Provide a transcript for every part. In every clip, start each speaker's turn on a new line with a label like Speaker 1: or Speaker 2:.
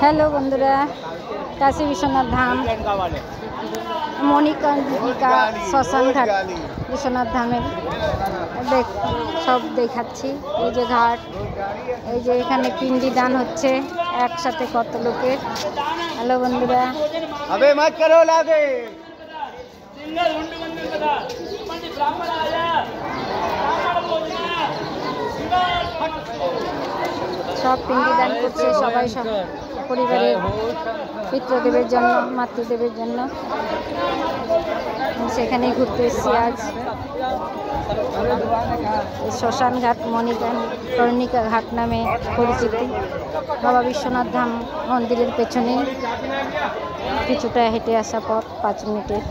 Speaker 1: Hello बंधुरा काशी विश्वनाथ धाम मणिकर्णिका श्मशान घाट विश्वनाथ धामेर देख सब देखाচ্ছি এই যে ঘাট এই যে এখানে পিন্ডি দান হচ্ছে একসাথে কত লোকের। হ্যালো বন্ধুরা
Speaker 2: अबे मत करो लागे
Speaker 1: सब पिंडी दान करছে সবাই সব পরিবারের পিতৃদেবের জন্য মাতৃদেবের জন্য। সেখানে ঘুরতে এসেছি আজ। শ্মশান ঘাট মণিকর্ণিকা ঘাট নামে পরিচিতি। বাবা বিশ্বনাথ ধাম মন্দিরের পেছনে কিছুটা হেঁটে আসা পথ 5 মিনিটের।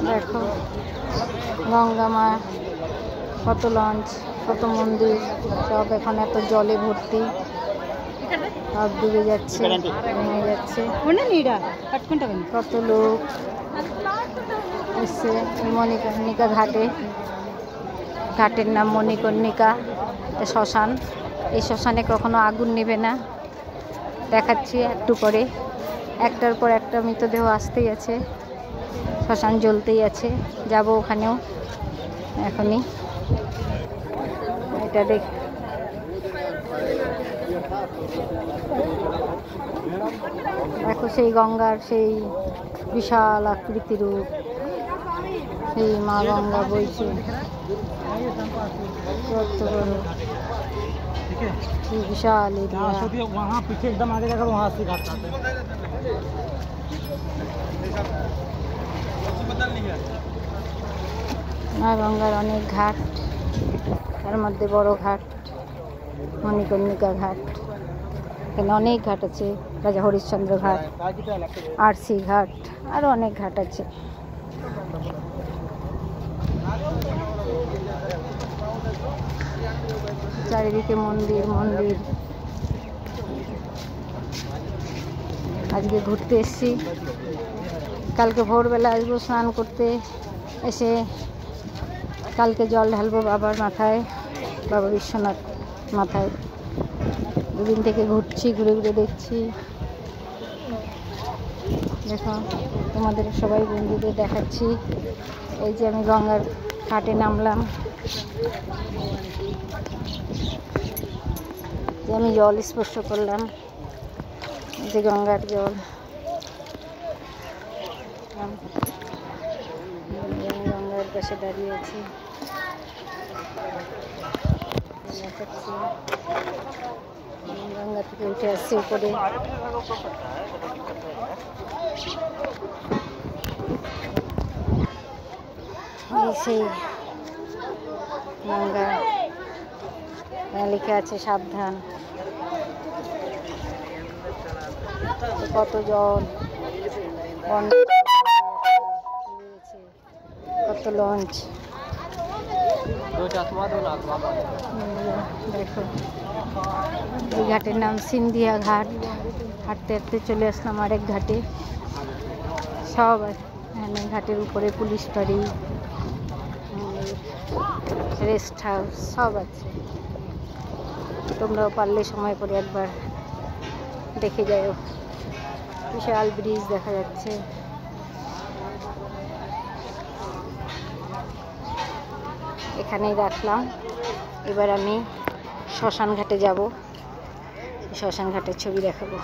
Speaker 1: দেখো গঙ্গা মা, কত লঞ্চ, কত মন্দির, সব এখন এত জলে ভর্তি, সব ডুবে যাচ্ছে, ভেঙে যাচ্ছে। কত লোক এসছে মণিকর্ণিকা ঘাটে। ঘাটের নাম মণিকর্ণিকা শ্মশান। এই শ্মশানে কখনো আগুন নেবে না, দেখাচ্ছি একটু পরে। একটার পর একটা মৃতদেহ আসতেই আছে, শ্মশান জ্বলতেই আছে। যাব ওখানেও এখনই। এটা দেখ দেখো সেই গঙ্গার সেই বিশাল আকৃতি রূপ, সেই মা গঙ্গা বইছে কত বড় विशाल एरिया।
Speaker 2: वहाँ पीछे एकदम आगे जाकर वहाँ से घाट आते हैं।
Speaker 1: মা গঙ্গার অনেক ঘাট, তার মধ্যে বড় ঘাট মণিকর্ণিকা ঘাট। এখানে অনেক ঘাট আছে, রাজা হরিশ্চন্দ্র ঘাট, আরসি ঘাট, আরও অনেক ঘাট আছে। চারিদিকে মন্দির মন্দির। আজকে ঘুরতে এসেছি, কালকে ভোরবেলা আসবো স্নান করতে, এসে কালকে জল ঢালবো বাবার মাথায়, বাবা বিশ্বনাথ মাথায়। দুদিন থেকে ঘুরছি, ঘুরে ঘুরে দেখছি। দেখো তোমাদের সবাই বন্ধুদের দেখাচ্ছি। এই যে আমি গঙ্গার ঘাটে নামলাম, যে আমি জল স্পর্শ করলাম, যে গঙ্গার জল। গঙ্গার পাশে দাঁড়িয়ে আছি, গঙ্গা থেকে উঠে আসছি উপরে। এই সেই গঙ্গা, লেখা আছে সাবধান। কত জল, কত লঞ্চ। দেখো এই ঘাটের নাম সিন্ধিয়া ঘাট। হাঁটতে হাঁটতে চলে আসলাম আরেক ঘাটে। সব এখানে ঘাটের উপরে পুলিশ বাড়ি, রেস্ট হাউস সব আছে। তোমরাও পারলে সময় করে একবার দেখে যাও। বিশাল ব্রিজ দেখা যাচ্ছে। এখানেই রাখলাম। এবার আমি শ্মশান ঘাটে যাব, শ্মশান ঘাটের ছবি দেখাবো।